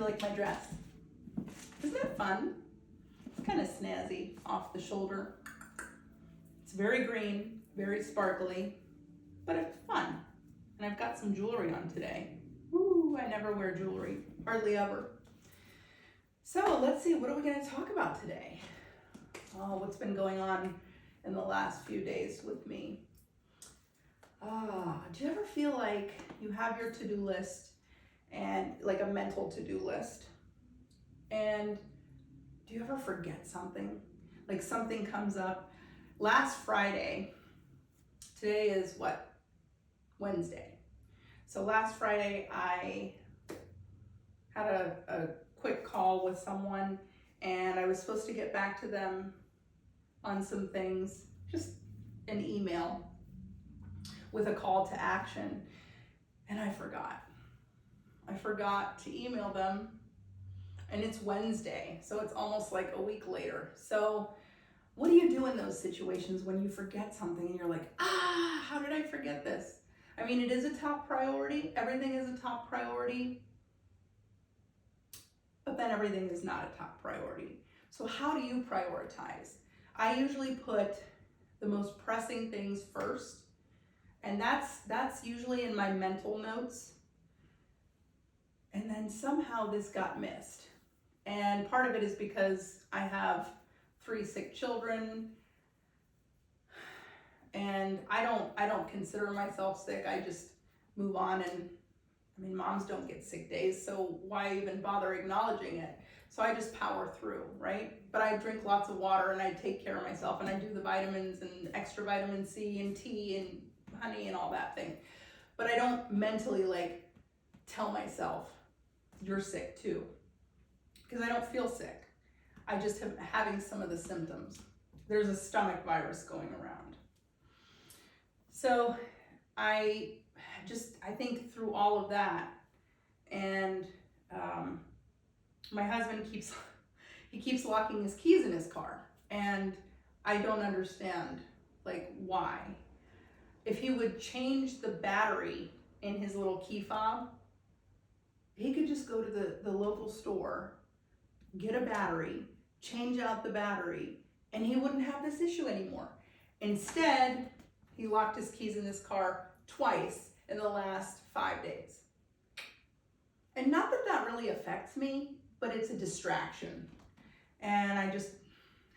you like my dress? Isn't it fun? It's kind of snazzy off the shoulder. It's very green, very sparkly, but it's fun. And I've got some jewelry on today. Woo, I never wear jewelry, hardly ever. So let's see, what are we going to talk about today? Oh, what's been going on in the last few days with me? Do you ever feel like you have your to-do list and like a mental to-do list? And do you ever forget something? Like something comes up. Last Friday, today is what? Wednesday. So last Friday, I had a quick call with someone and I was supposed to get back to them on some things, just an email with a call to action. And I forgot. I forgot to email them, and it's Wednesday, so it's almost like a week later. So what do you do in those situations when you forget something and you're like, how did I forget this? I mean, it is a top priority. Everything is a top priority, but then everything is not a top priority. So how do you prioritize? I usually put the most pressing things first, and that's usually in my mental notes. And then somehow this got missed. And part of it is because I have 3 sick children, and I don't consider myself sick. I just move on, and I mean, moms don't get sick days, so why even bother acknowledging it? So I just power through, right? But I drink lots of water and I take care of myself and I do the vitamins and extra vitamin C and tea and honey and all that thing. But I don't mentally like tell myself, you're sick too, because I don't feel sick. I just am having some of the symptoms. There's a stomach virus going around. So I think through all of that, and my husband keeps locking his keys in his car, and I don't understand like why. If he would change the battery in his little key fob, he could just go to the local store, get a battery, change out the battery, and he wouldn't have this issue anymore. Instead, he locked his keys in his car twice in the last 5 days. And not that that really affects me, but it's a distraction. And I just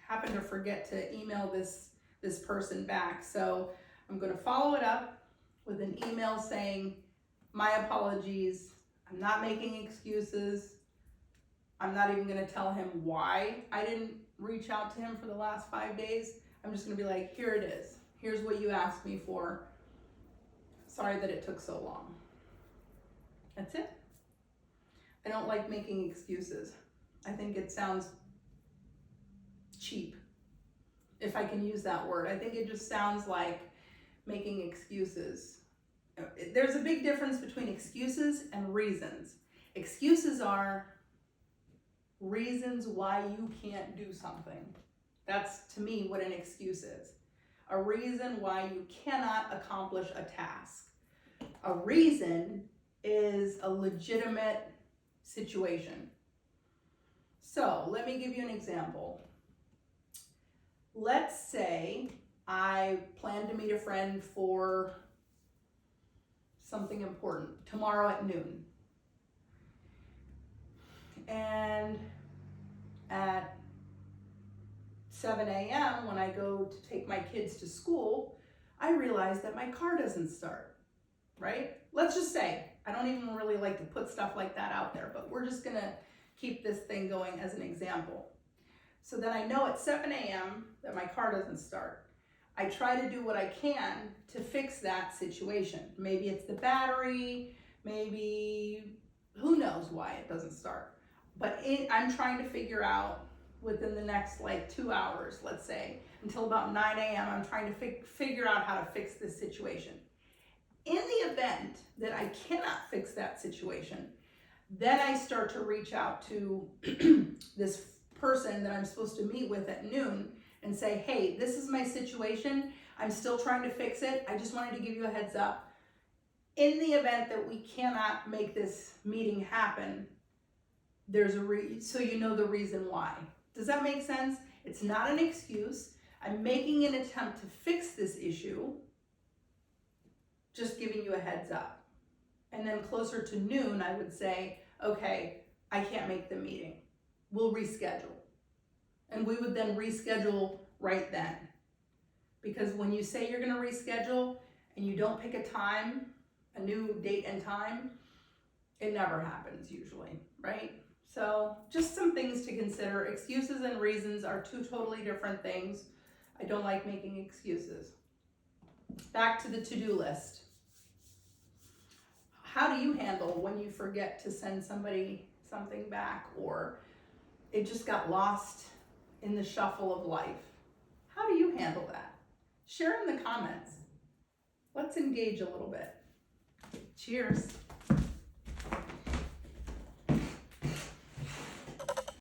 happened to forget to email this person back. So I'm going to follow it up with an email saying, my apologies. I'm not making excuses. I'm not even going to tell him why I didn't reach out to him for the last 5 days. I'm just going to be like, here it is. Here's what you asked me for. Sorry that it took so long. That's it. I don't like making excuses. I think it sounds cheap, if I can use that word. I think it just sounds like making excuses. There's a big difference between excuses and reasons. Excuses are reasons why you can't do something. That's, to me, what an excuse is. A reason why you cannot accomplish a task. A reason is a legitimate situation. So let me give you an example. Let's say I plan to meet a friend for something important tomorrow at noon. And at 7 a.m. when I go to take my kids to school, I realize that my car doesn't start, right? Let's just say, I don't even really like to put stuff like that out there, but we're just gonna keep this thing going as an example. So then I know at 7 a.m. that my car doesn't start. I try to do what I can to fix that situation. Maybe it's the battery, maybe who knows why it doesn't start. But I'm trying to figure out within the next like 2 hours, let's say, until about 9 a.m., I'm trying to figure out how to fix this situation. In the event that I cannot fix that situation, then I start to reach out to this person that I'm supposed to meet with at noon and say, hey, this is my situation. I'm still trying to fix it. I just wanted to give you a heads up. In the event that we cannot make this meeting happen, so you know the reason why. Does that make sense? It's not an excuse. I'm making an attempt to fix this issue, just giving you a heads up. And then closer to noon, I would say, okay, I can't make the meeting. We'll reschedule. And we would then reschedule right then. Because when you say you're gonna reschedule and you don't pick a time, a new date and time, it never happens usually, right? So just some things to consider. Excuses and reasons are two totally different things. I don't like making excuses. Back to the to-do list. How do you handle when you forget to send somebody something back, or it just got lost in the shuffle of life? How do you handle that? Share in the comments. Let's engage a little bit. Cheers.